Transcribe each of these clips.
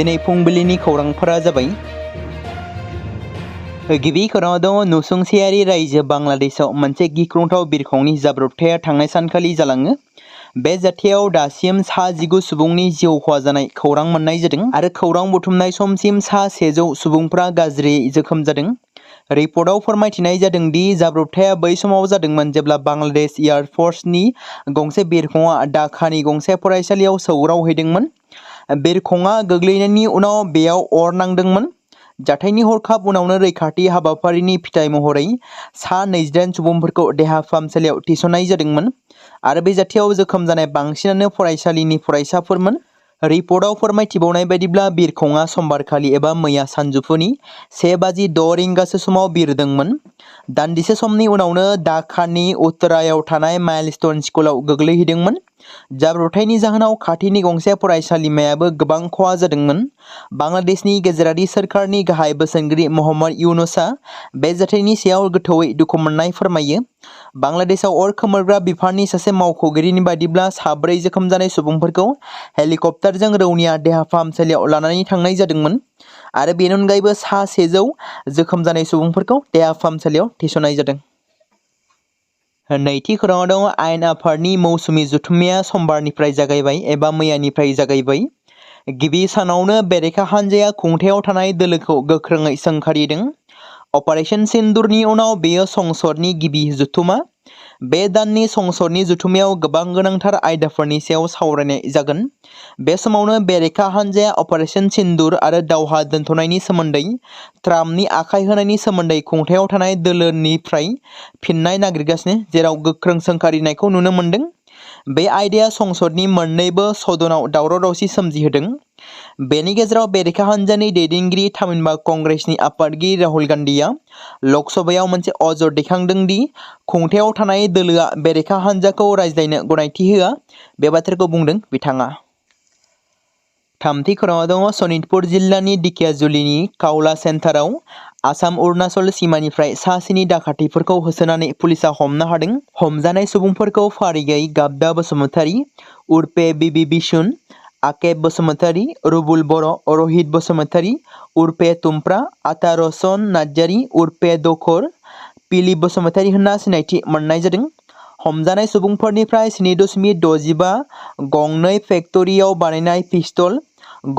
दिनै फुंबिलिनि खौरांफोरा जाबाय। गिबि खौराङाव दङ नसुंसेयारि रायजो बांलादेशआव मोनसे गिख्रंथाव बिरखंनि जाब्रबथाया थांनाय सानखालि जालाङो। बे जाथायाव दासिम सा 19 सुबुंनि जिउ खहा जानाय खौरां मोननाय जादों आरो खौरां बुथुमनाय समसिम सा 100 सुबुंफ्रा गाज्रियै जोखोम जादों। रिपर्टआव फोरमायथिनाय जादों दि जाब्रबथाया बै समाव जादोंमोन जेब्ला बांलादेश एयार फर्सनि गंसे बिरखंआ ढाकानि गंसे फरायसालियाव सौग्रावहैदोंमोन। बिरखंआ गोग्लैनायनि उनाव बेयाव अर नांदोंमोन। जाथायनि हरखाब उनावनो रैखाथि हाबाफारिनि फिथाय महरै सा 28 सुबुंफोरखौ देहा फाहामसालियाव थिसननाय जादोंमोन आरो बे जाथायाव जोखोम जानाय बांसिनानो फरायसालिनि फरायसाफोरमोन। रिपर्टआव फोरमायथिबावनाय बायदिब्ला बिरखंआ समबारखालि एबा मैया सानजौफुनि 1:06 रिंगासो समाव बिरदोंमोन। दान्दिसे समनि उनावनो ढाकानि उत्तरायाव थानाय माइलस्टोन स्कुलाव गोग्लैहैदोंमोन। जाब्रबथायनि जाहोनाव खाथिनि गंसे फरायसालिमायाबो गोबां खहा जादोंमोन। बांलादेशनि गेजेरारि सोरखारनि गाहाय बोसोनगिरि मोहम्मद इउनुसआ बे जाथायनि सायाव गोथौयै दुखु मोननाय फोरमायो। बांलादेशआव अर खोमोरग्रा बिफाननि सासे मावख'गिरिनि बायदिब्ला साब्रै जोखोम जानाय सुबुंफोरखौ हेलिकप्टारजों रौनिया देहा फाहामसालियाव लानानै थांनाय जादोंमोन आरो बेनि अनगायैबो सा 100 जोखोम जानाय सुबुंफोरखौ देहा फाहामसालियाव थिसननाय जादों। नैथि खौराङाव दङ आयेन आफादनि मौसुमि जथुम्माया समबारनिफ्राय जागायबाय एबा मैयानिफ्राय जागायबाय। गिबि सानावनो बेरेखा हान्जाया खुंथायाव थानाय दोलोखौ गोख्रोङै सोंखारिदों। अपारेशन सिन्दुरनि उनाव बेयो संसदनि गिबि जथुम्मा। बे दाननि संसदनि जथुम्मायाव गोबां गोनांथार आयदाफोरनि सायाव सावरायनाय जागोन। बे समावनो बेरेखा हान्जाया अपारेशन सिन्दुर आरो दावहा दोनथ'नायनि सोमोन्दै ट्राम्पनि आखाय होनायनि सोमोन्दै खुंथायाव थानाय दोलोनिफ्राय फिननाय नागिरगासिनो, जेराव गोख्रों सोंखारिनायखौ नुनो मोन्दों। बे आयदाया संसदनि मोन्नैबो सदनाव दावराव-दावसि सोमजिहोदों। बेनि गेजेराव बेरेखा हान्जानि दैदेनगिरि थामहिनबा कंग्रेसनि आफादगिरि राहुल गान्धीआ लकसभायाव मोनसे अजद दैखांदों दि खुंथायाव थानाय दोलोआ बेरेखा हान्जाखौ रायज्लायनो गनायथि होआ। बे बाथ्राखौ बुंदों बिथाङा। थामथि खौराङाव दङ सनितपुर जिल्लानि दिकियाजुलिनि कावला सेन्टाराव आसाम-अरुनाचल सिमानिफ्राय सा 7 डाकातिफोरखौ होसोनानै पुलिसआ हमनो हादों। हमजानाय सुबुंफोरखौ फारियै गाब्दा बसुमतारी उर्फे बिबि बिसुन, आकेब बसुमतारी, रुबुल बर', रहित बसुमतारी उर्फे तुमफ्रा, आता रसन नार्जारी उर्फे दखर, पिलिप बसुमतारी होनना सिनायथि मोननाय जादों। हमजानाय सुबुंफोरनिफ्राय 7.65 गंनै फेक्टरियाव बानायनाय पिस्तल,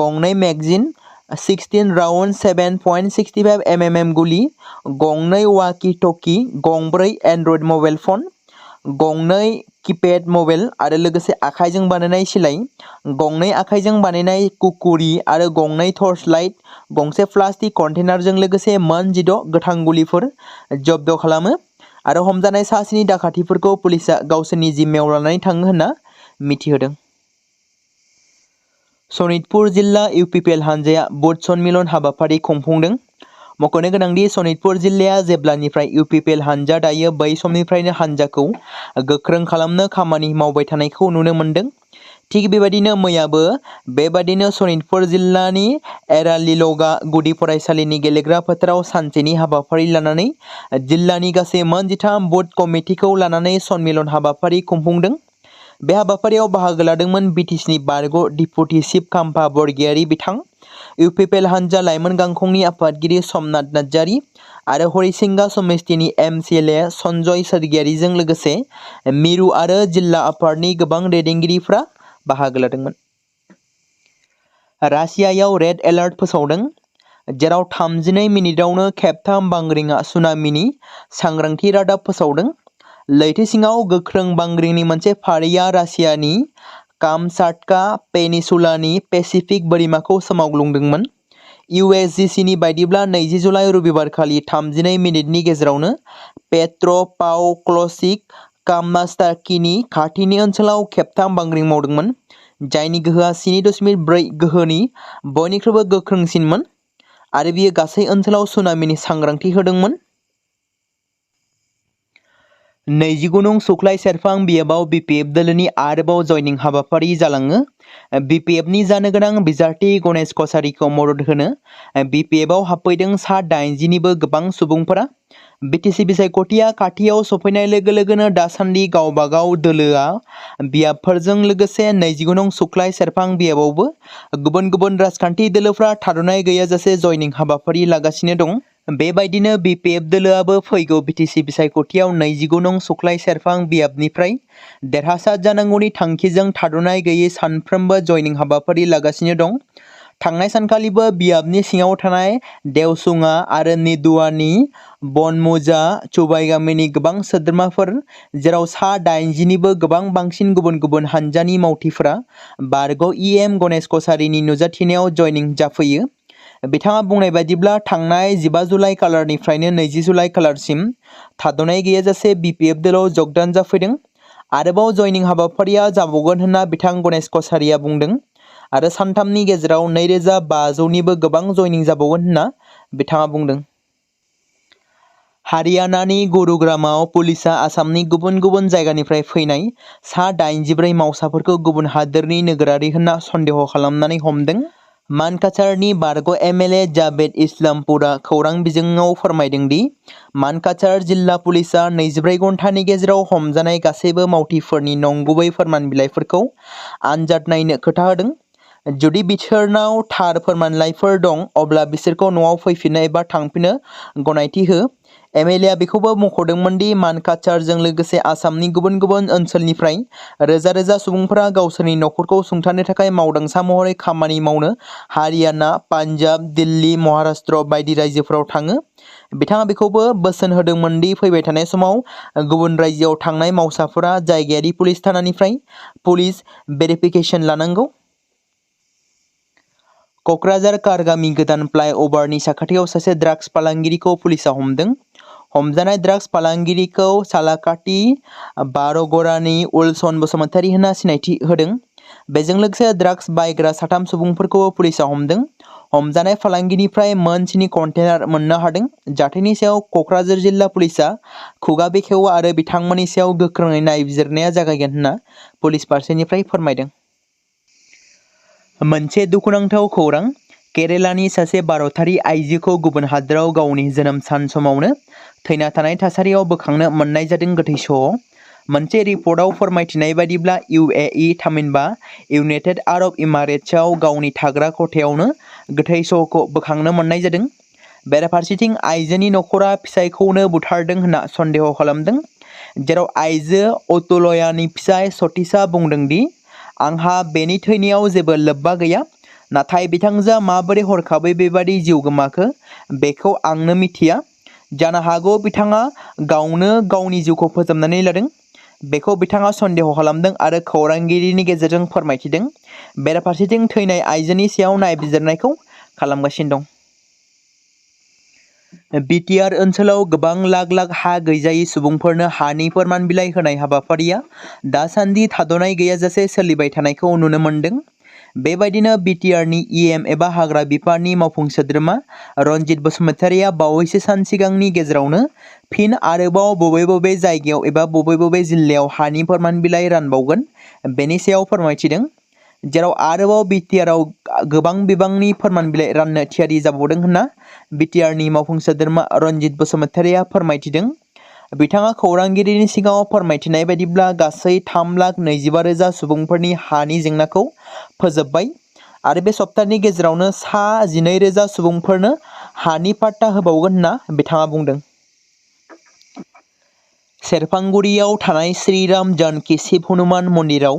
गंनै मेगजिन, 16 राउन्ड 7.65 mm गुलि, गंनै वाकी-टकी, गंब्रै एन्ड्रइड मबाइल फन, गंनै किपेड मबाइल आरो लोगोसे आखाइजों बानायनाय सिलाइ, गंनै आखाइजों बानायनाय कुकुरि आरो गंनै टर्च लाइट, गंसे प्लास्टिक कन्टेनारजों लोगोसे मोन 16 गोथां गुलिफोर जब्द खालामो आरो हमजानाय सा 7 डाकातिफोरखौ पुलिसआ गावसोरनि जिम्मायाव लानानै थाङो होनना मिथिहोदों। सनितपुर जिल्ला इउपिपिएल हान्जाया बुथ सन्मिलन हाबाफारि खुंफुंदों। मख'नो गोनांदि सनितपुर जिल्लाया जेब्लानिफ्राय इउपिपिएल हान्जा दायो बै समनिफ्रायनो हान्जाखौ गोख्रों खालामनो खामानि मावबाय थानायखौ नुनो मोन्दों। थिग बेबायदिनो मैयाबो बेबादिनो सनितपुर जिल्लानि एरालिलगा गुदि फरायसालिनि गेलेग्रा फोथाराव सानसेनि हाबाफारि लानानै जिल्लानि गासै मोन 13 बुथ कमिटिखौ लानानै सन्मिलन हाबाफारि खुंफुंदों। बे हाबाफारियाव बाहागो लादोंमोन बिटिसिनि बारग' डिपुटि चिफ खाम्फा बरगयारी बिथां, इउपिपिएल हान्जा लाइमोन गांखंनि आफादगिरि समनाथ नार्जारी आरो हरिसिंगा समस्तिनि एमसिएलए सन्जय सरगियारीजों लोगोसे मिरु आरो जिल्ला आफादनि गोबां दैदेनगिरिफ्रा बाहागो लादोंमोन। रासियायाव रेड एलार्ट फोसावदों, जेराव 32 मिनिटावनो खेबथाम बांग्रिंआ सुनामिनि सांग्रांथि रादाब फोसावदों। लैथो सिङाव गोख्रों बांग्रिंनि मोनसे फारिया रासियानि कामचाटका पेनिसुलानि पेसिफिक बोरिमाखौ सोमावग्लुंदोंमोन। इउएसजिसिनि बायदिब्ला 20 जुलाइ रबिबारखालि 32 मिनिटनि गेजेरावनो पेट्र'पावक्लस्क कामचाटकीनि खाथिनि ओनसोलाव खेबथाम बांग्रिं मावदोंमोन, जायनि गोहोआ 7.4 गोहोनि बयनिख्रुइबो गोख्रोंसिनमोन आरो बेयो गासै ओनसोलाव सुनामिनि सांग्रांथि होदोंमोन। 29 नं सुख्लाय सेरफां बियाबाव BPF दोलोनि आरोबाव जयनिं हाबाफारि जालाङो। BPFनि जानो गोनां बिजाथि गणेश कछारीखौ मदद होनो BPFआव हाबफैदों सा 80निबो गोबां सुबुंफोरा। BTC बिसायख'थिया खाथियाव सफैनाय लोगो लोगोनो दासान्दि गावबागाव दोलोआ बियाबफोरजों लोगोसे 29 नं सुख्लाय सेरफां बियाबावबो गुबुन गुबुन राजखान्थि दोलोफ्रा थाद'नाय गैयाजासे जयनिं हाबाफारि लागासिनो दं। बेबायदिनो BPF दोलोआबो फैगौ BTC बिसायख'थियाव 29 नं सुख्लाय सेरफां बियाबनिफ्राय देरहासार जानांगौनि थांखिजों थाद'नाय गैयै सानफ्रोमबो जयनिं हाबाफारि लागासिनो दं। थांनाय सानखालिबो बियाबनि सिङाव थानाय देवसुङा आरो निदुवानि बनमुजा चुबाय गामिनि गोबां सोद्रोमाफोर जेराव सा 80निबो गोबां बांसिन गुबुन गुबुन हानजानि मावथिफोरा बारग' EM गणेश कछारीनि नुजाथिनायाव जयनिं जाफैयो। बिथाङा बुंनाय बायदिब्ला थांनाय 15 जुलाइ खालारनिफ्रायनो 20 जुलाइ खालारसिम थाद'नाय गैयाजासे BPF दोलोआव जगदान जाफैदों। आरोबाव जयनिं हाबाफारिया जाबावगोन होनना बिथां गणेश कछारीया बुंदों आरो सानथामनि गेजेराव 2500निबो गोबां जयनिं जाबावगोन होनना बिथाङा बुंदों। हारियानानि गुरुग्रामाव पुलिसआ आसामनि गुबुन गुबुन जायगानिफ्राय फैनाय सा 84 मावसाफोरखौ गुबुन हादोरनि नोगोरारि होनना सन्देह खालामनानै हमदों। मानकाचारनि बारग' MLA जावेद इस्लामपुरा खौरां बिजोङाव फोरमायदों दि मानकाचार जिल्ला पुलिसआ 24 घन्टानि गेजेराव हमजानाय गासैबो मावथिफोरनि नंगुबै फोरमान बिलाइफोरखौ आनजाद नायनो खोथा होदों। जुदि बिसोरनाव थार फोरमानलाइफोर दं अब्ला बिसोरखौ न'आव फैफिननो एबा थांफिननो गनायथि हो। MLAआ बेखौबो मख'दोंमोन दि मानकाचारजों लोगोसे आसामनि गुबुन गुबुन ओनसोलनिफ्राय रोजा रोजा सुबुंफोरा गावसोरनि नखरखौ सुंथानो थाखाय मावदांसा महरै खामानि मावनो हारियाना, पान्जाब, दिल्ली, महाराष्ट्र बायदि रायजोफोराव थाङो। बिथाङा बेखौबो बोसोन होदोंमोन दि फैबाय थानाय समाव गुबुन रायजोआव थांनाय मावसाफोरा जायगायारि पुलिस थानानिफ्राय पुलिस भेरिफिकेसन लानांगौ। क'क्राझार कारगामि गोदान फ्लाइ अभारनि साखाथियाव सासे ड्राग्स फालांगिरिखौ पुलिसआ हमदों। हमजानाय ड्राग्स फालांगिरिखौ सालाकाटि बारगरानि उलसन बसुमतारी होनना सिनायथि होदों। बेजों लोगोसे ड्राग्स बायग्रा 3 सुबुंफोरखौबो पुलिसआ हमदों। हमजानाय फालांगिनिफ्राय मोन 7 कन्टेनार मोननो हादों। जाथायनि सायाव क'क्राझार जिल्ला पुलिसआ खुगा बेखेवो आरो बिथांमोननि सायाव गोख्रोङै नायबिजिरनाया जागायगोन होनना पुलिस फारसेनिफ्राय फोरमायदों। मोनसे दुखुनांथाव खौरां केरेलानि सासे भारतारि आइजोखौ गुबुन हादोराव गावनि जोनोम सान समावनो थैना थानाय थासारियाव बोखांनो मोननाय जादों। गोथै सह' मोनसे रिपर्टआव फोरमायथिनाय बायदिब्ला UAE थामहिनबा इउनाइटेड आरब इमारेट्सआव गावनि थाग्रा खथायावनो गोथै सह'खौ बोखांनो मोननाय जादों। बेराफारसेथिं आइजोनि नखरा फिसायखौनो बुथारदों होनना सन्देह खालामदों। जेराव आइजो अतुलयानि फिसाय सतीशआ बुंदों दि आंहा बेनि थैनायाव जेबो लोब्बा गैया, नाथाय बिथांजोआ माबोरै हरखाबै बेबादि जिउ गोमाखो बेखौ आंनो मिथिया। जानो हागौ बिथाङा गावनो गावनि जिउखौ फोजोबनानै लादों। बेखौ बिथाङा सन्देह खालामदों आरो खौरांगिरिनि गेजेरजों फोरमायथिदों। बेराफारसेथिं थैनाय आइजोनि सायाव नायबिजिरनायखौ खालामगासिनो दं। BTR ओनसोलाव गोबां लाख लाख हा गैजायै सुबुंफोरनो हानि फोरमान बिलाइ होनाय हाबाफारिया दासान्दि थाद'नाय गैयाजासे सोलिबाय थानायखौ नुनो मोनदों। बेबायदिनो BTRनि EM एबा हाग्रा बिफाननि मावफुं सोद्रोमा रनजित बसुमतारीया बावैसो सान सिगांनि गेजेरावनो फिन आरोबाव बबे बबे जायगायाव एबा बबे बबे जिल्लायाव हानि फोरमान बिलाइ रानबावगोन बेनि सायाव फोरमायथिदों। जेराव आरोबाव BTRआव गोबां बिबांनि फोरमान बिलाइ राननो थियारि जाबावदों होनना BTRनि मावफुं सोद्रोमा रनजित बसुमतारीया फोरमायथिदों। बिथाङा खौरांगिरिनि सिगाङाव फोरमायथिनाय बायदिब्ला गासै 3,25,000 सुबुंफोरनि हानि जेंनाखौ फोजोबबाय आरो बे सप्तानि गेजेरावनो सा 12,000 सुबुंफोरनो हानि पाट्टा होबावगोन होनना बिथाङा बुंदों। सेरफांगुरियाव थानाय श्रीराम जानकी शिव हनुमान मन्दिराव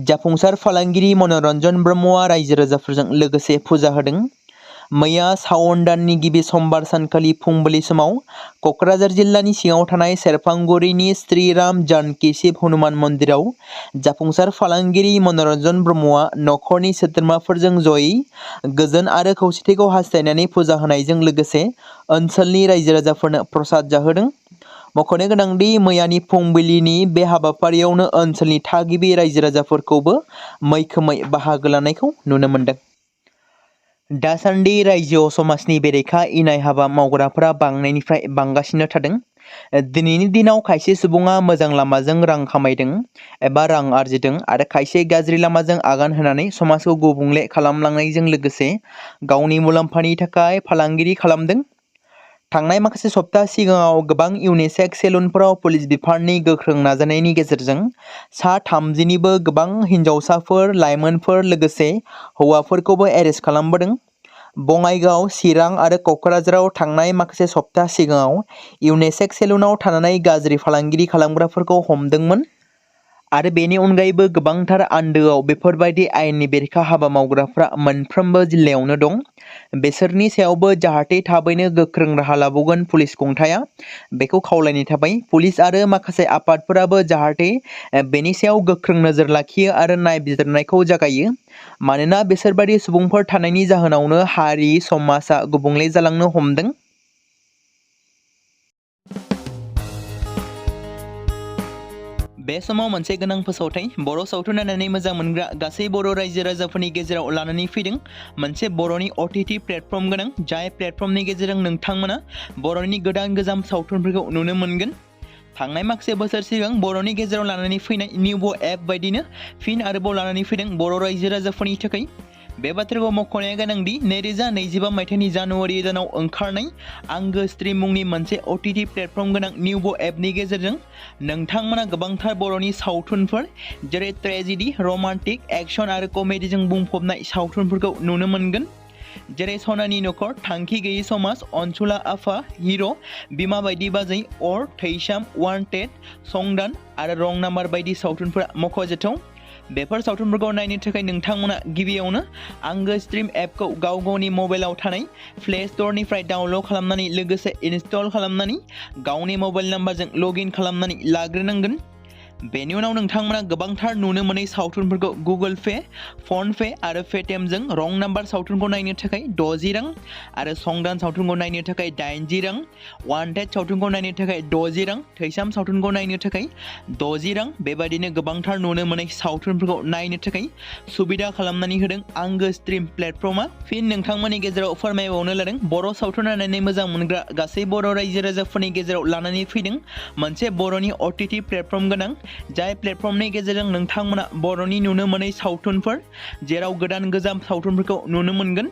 जाफुंसार फालांगिरि मनरन्जन ब्रह्मआ रायजो राजाफोरजों लोगोसे फुजा होदों। मैया सावन दाननि गिबि समबार सानखालि फुंबिलि समाव क'क्राझार जिल्लानि सिङाव थानाय सेरफांगुरिनि श्रीराम जानकी शिव हनुमान मन्दिराव जाफुंसार फालांगिरि मनरन्जन ब्रह्मआ नखरनि सोद्रोमाफोरजों जयै गोजोन आरो खौसेथिखौ हास्थायनानै फुजा होनायजों लोगोसे ओनसोलनि रायजो राजाफोरनो प्रसाद जाहोदों। मख'नो गोनांदि मैयानि फुंबिलिनि बे हाबाफारियावनो ओनसोलनि थागिबि रायजो राजाफोरखौबो मैखोमै बाहागो लानायखौ नुनो मोन्दों। दासान्दि रायजोआव समाजनि बेरेखा इनाय हाबा मावग्राफोरा बांनायनिफ्राय बांगासिनो थादों। दिनैनि दिनाव खायसे सुबुङा मोजां लामाजों रां खामायदों एबा रां आरजिदों आरो खायसे गाज्रि लामाजों आगान होनानै समाजखौ गुबुंले खालामलांनायजों लोगोसे गावनि मुलाम्फानि थाखाय फालांगिरि खालामदों। थांनाय माखासे सप्ता सिगाङाव गोबां इउनिसेक्स सेलुनफोराव पुलिस बिफाननि गोख्रों नाजानायनि गेजेरजों सा 30निबो गोबां हिन्जावसाफोर, लाइमोनफोर लोगोसे हौवाफोरखौबो एरेस्ट खालामबोदों। बङाइगाव, चिरां आरो क'क्राझाराव थांनाय माखासे सप्ता सिगाङाव इउनिसेक्स सेलुनाव थानानै गाज्रि फालांगिरि खालामग्राफोरखौ हमदोंमोन आरो बेनि अनगायैबो गोबांथार आन्दोआव बेफोरबायदि आयेननि बेरेखा हाबा मावग्राफ्रा मोनफ्रोमबो जिल्लायावनो दं। बिसोरनि सायावबो जाहाथे थाबैनो गोख्रों राहा लाबावगोन पुलिस खुंथाया, बेखौ खावलायनाय थाबाय। पुलिस आरो माखासे आफादफोराबो जाहाथे बेनि सायाव गोख्रों नोजोर लाखियो आरो नायबिजिरनायखौ जागायो, मानोना बिसोरबायदि सुबुंफोर थानायनि जाहोनावनो हारि समाजआ गुबुंले जालांनो हमदों। बे समाव मोनसे गोनां फोसावथाय बर' सावथुन नायनानै मोजां मोनग्रा गासै बर' रायजो राजाफोरनि गेजेराव लानानै फैदों मोनसे बर'नि OTT प्लेटफर्म गोनां, जाय प्लेटफर्मनि गेजेरजों नोंथांमोना बर'नि गोदान गोजाम सावथुनफोरखौ नुनो मोनगोन। थांनाय माखासे बोसोर सिगां बर'नि गेजेराव लानानै फैनाय निउबो एप बायदिनो फिन आरोबाव लानानै फैदों बर' रायजो राजाफोरनि थाखाय। बे बाथ्राखौ मख'नाया गोनांदि 2025 मायथाइनि जानुवारि दानाव ओंखारनाय आंगो स्ट्रीम मुंनि मोनसे OTT प्लेटफर्म गोनां निउबो एपनि गेजेरजों नोंथांमोना गोबांथार बर'नि सावथुनफोर जेरै ट्रेजेडी, रमान्टिक, एक्शन आरो कमेडीजों बुंफबनाय सावथुनफोरखौ नुनो मोनगोन। जेरै सनानि नखर, थांखि गैयै समाज, अनसुला आफा, हिर', बिमा बायदि बाजै, अर, थैसाम, वान्टेड, संदान आरो रं नाम्बार बायदि सावथुनफोरा मख'जाथाव। बेफोर सावथुनफोरखौ नायनो थाखाय नोंथांमोना गिबियावनो आंगो स्ट्रीम एपखौ गाव गावनि मबाइलाव थानाय प्ले स्ट'रनिफ्राय डाउनल'ड खालामनानै लोगोसे इनस्टल खालामनानै गावनि मबाइल नाम्बारजों लगइन खालामनानै लाग्रोनांगोन। बेनि उनाव नोंथांमोना गोबांथार नुनो मोनै सावथुनफोरखौ गुगोल पे, फन पे आरो पेटिएमजों रं नाम्बार सावथुनखौ नायनो थाखाय 60 रां आरो संदान सावथुनखौ नायनो थाखाय 80 रां, वान्टेड सावथुनखौ नायनो थाखाय 60 रां, थैसाम सावथुनखौ नायनो थाखाय 60 रां, बेबायदिनो गोबांथार नुनो मोनै सावथुनफोरखौ नायनो थाखाय सुबिदा खालामनानै होदों आंगो स्ट्रीम प्लेटफर्मआ। फिन नोंथांमोननि गेजेराव फोरमायबावनो लादों बर' सावथुन नायनानै मोजां मोनग्रा गासै बर' रायजो राजाफोरनि गेजेराव लानानै फैदों मोनसे बर'नि OTT प्लेटफर्म गोनां, जाय प्लेटफर्मनि गेजेरजों नोंथांमोना बर'नि नुनो मोनै सावथुनफोर जेराव गोदान गोजाम सावथुनफोरखौ नुनो मोनगोन।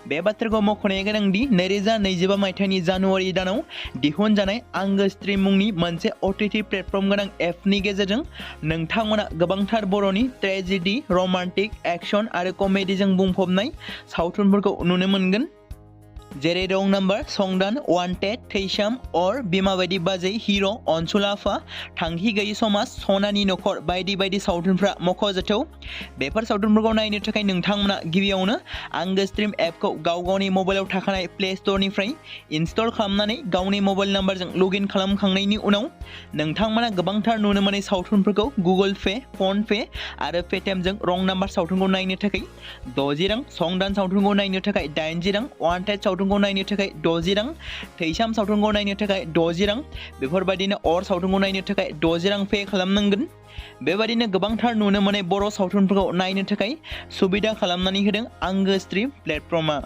बे बाथ्राखौ मख'नाया गोनांदि 2025 मायथाइनि जानुवारि दानाव दिहुनजानाय आंगो स्ट्रीम मुंनि मोनसे OTT प्लेटफर्म गोनां एपनि गेजेरजों नोंथांमोना गोबांथार बर'नि ट्रेजेडी, रमान्टिक, एक्शन आरो कमेडीजों बुंफबनाय सावथुनफोरखौ नुनो मोनगोन। जेरै रं नाम्बार, संदान, वान्टेड, थैसाम, अर, बिमा बायदि बाजै, हिर', अनसुला आफा, थांखि गैयै समाज, सनानि नखर बायदि बायदि सावथुनफ्रा मख'जाथाव। बेफोर सावथुनफोरखौ नायनो थाखाय नोंथांमोना गिबियावनो आंगो स्ट्रीम एपखौ गाव गावनि मबाइलाव थाखानाय प्ले स्ट'रनिफ्राय इनस्टल खालामनानै गावनि मबाइल नाम्बारजों लगइन खालामखांनायनि उनाव नोंथांमोना गोबांथार नुनो मोनै सावथुनफोरखौ गुगोल पे, फन पे आरो पेटिएमजों रं नाम्बार सावथुनखौ नायनो थाखाय 60 रां, संदान सावथुनखौ नायनो थाखाय 80 रां, वान्टेड सावथुनखौ नायनो थाखाय 60 रां, थैसाम सावथुनखौ नायनो थाखाय 60 रां, बेफोरबायदिनो अर सावथुनखौ नायनो थाखाय 60 रां पे खालामनांगोन। बेबायदिनो गोबांथार नुनो मोनै बर' सावथुनफोरखौ नायनो थाखाय सुबिदा खालामनानै होदों आंगो स्ट्रीम प्लेटफर्मआ।